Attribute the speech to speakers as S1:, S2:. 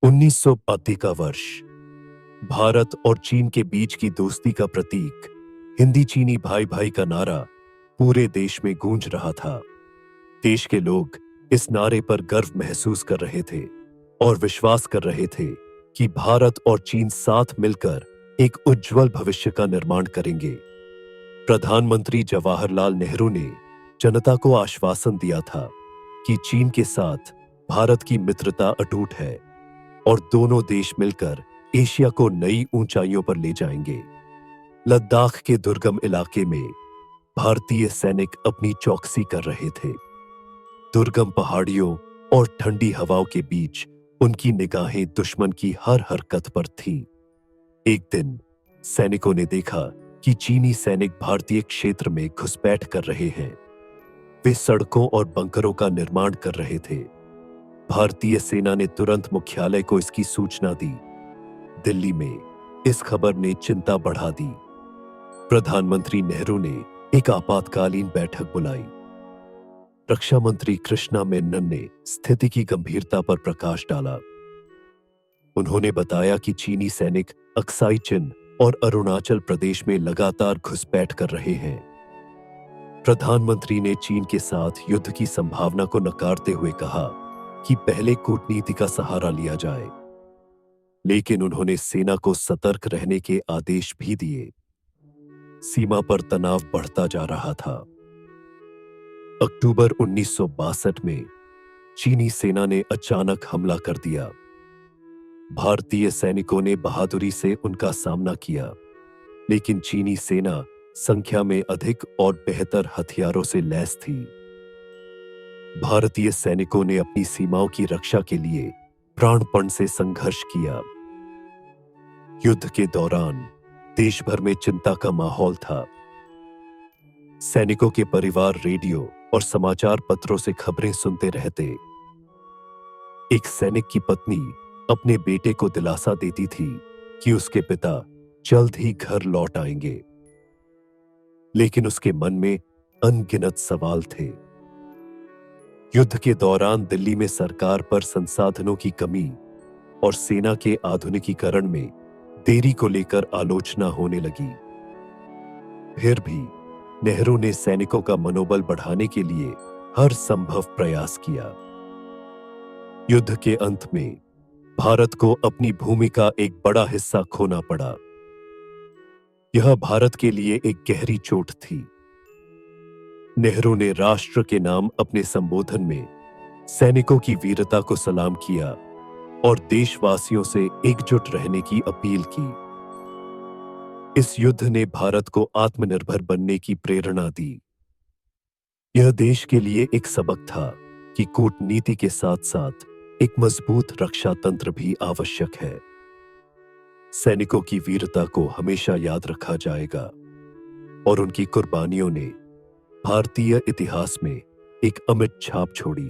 S1: 1980 का वर्ष भारत और चीन के बीच की दोस्ती का प्रतीक हिंदी चीनी भाई भाई का नारा पूरे देश में गूंज रहा था। देश के लोग इस नारे पर गर्व महसूस कर रहे थे और विश्वास कर रहे थे कि भारत और चीन साथ मिलकर एक उज्जवल भविष्य का निर्माण करेंगे। प्रधानमंत्री जवाहरलाल नेहरू ने जनता को आश्वासन दिया था कि चीन के साथ भारत की मित्रता अटूट है और दोनों देश मिलकर एशिया को नई ऊंचाइयों पर ले जाएंगे। लद्दाख के दुर्गम इलाके में भारतीय सैनिक अपनी चौकसी कर रहे थे। दुर्गम पहाड़ियों और ठंडी हवाओं के बीच उनकी निगाहें दुश्मन की हर हरकत पर थीं। एक दिन सैनिकों ने देखा कि चीनी सैनिक भारतीय क्षेत्र में घुसपैठ कर रहे हैं। वे सड़कों और बंकरों का निर्माण कर रहे थे। भारतीय सेना ने तुरंत मुख्यालय को इसकी सूचना दी। दिल्ली में इस खबर ने चिंता बढ़ा दी। प्रधानमंत्री नेहरू ने एक आपातकालीन बैठक बुलाई। रक्षा मंत्री कृष्णा मेनन ने स्थिति की गंभीरता पर प्रकाश डाला। उन्होंने बताया कि चीनी सैनिक अक्साई चिन और अरुणाचल प्रदेश में लगातार घुसपैठ कर रहे हैं। प्रधानमंत्री ने चीन के साथ युद्ध की संभावना को नकारते हुए कहा कि पहले कूटनीति का सहारा लिया जाए, लेकिन उन्होंने सेना को सतर्क रहने के आदेश भी दिए। सीमा पर तनाव बढ़ता जा रहा था। अक्टूबर 1962 में चीनी सेना ने अचानक हमला कर दिया। भारतीय सैनिकों ने बहादुरी से उनका सामना किया, लेकिन चीनी सेना संख्या में अधिक और बेहतर हथियारों से लैस थी। भारतीय सैनिकों ने अपनी सीमाओं की रक्षा के लिए प्राणपण से संघर्ष किया। युद्ध के दौरान देश भर में चिंता का माहौल था। सैनिकों के परिवार रेडियो और समाचार पत्रों से खबरें सुनते रहते। एक सैनिक की पत्नी अपने बेटे को दिलासा देती थी कि उसके पिता जल्द ही घर लौट आएंगे, लेकिन उसके मन में अनगिनत सवाल थे। युद्ध के दौरान दिल्ली में सरकार पर संसाधनों की कमी और सेना के आधुनिकीकरण में देरी को लेकर आलोचना होने लगी। फिर भी नेहरू ने सैनिकों का मनोबल बढ़ाने के लिए हर संभव प्रयास किया। युद्ध के अंत में भारत को अपनी भूमि का एक बड़ा हिस्सा खोना पड़ा। यह भारत के लिए एक गहरी चोट थी। नेहरू ने राष्ट्र के नाम अपने संबोधन में सैनिकों की वीरता को सलाम किया और देशवासियों से एकजुट रहने की अपील की। इस युद्ध ने भारत को आत्मनिर्भर बनने की प्रेरणा दी। यह देश के लिए एक सबक था कि कूटनीति के साथ साथ एक मजबूत रक्षा तंत्र भी आवश्यक है। सैनिकों की वीरता को हमेशा याद रखा जाएगा और उनकी कुर्बानियों ने भारतीय इतिहास में एक अमिट छाप छोड़ी।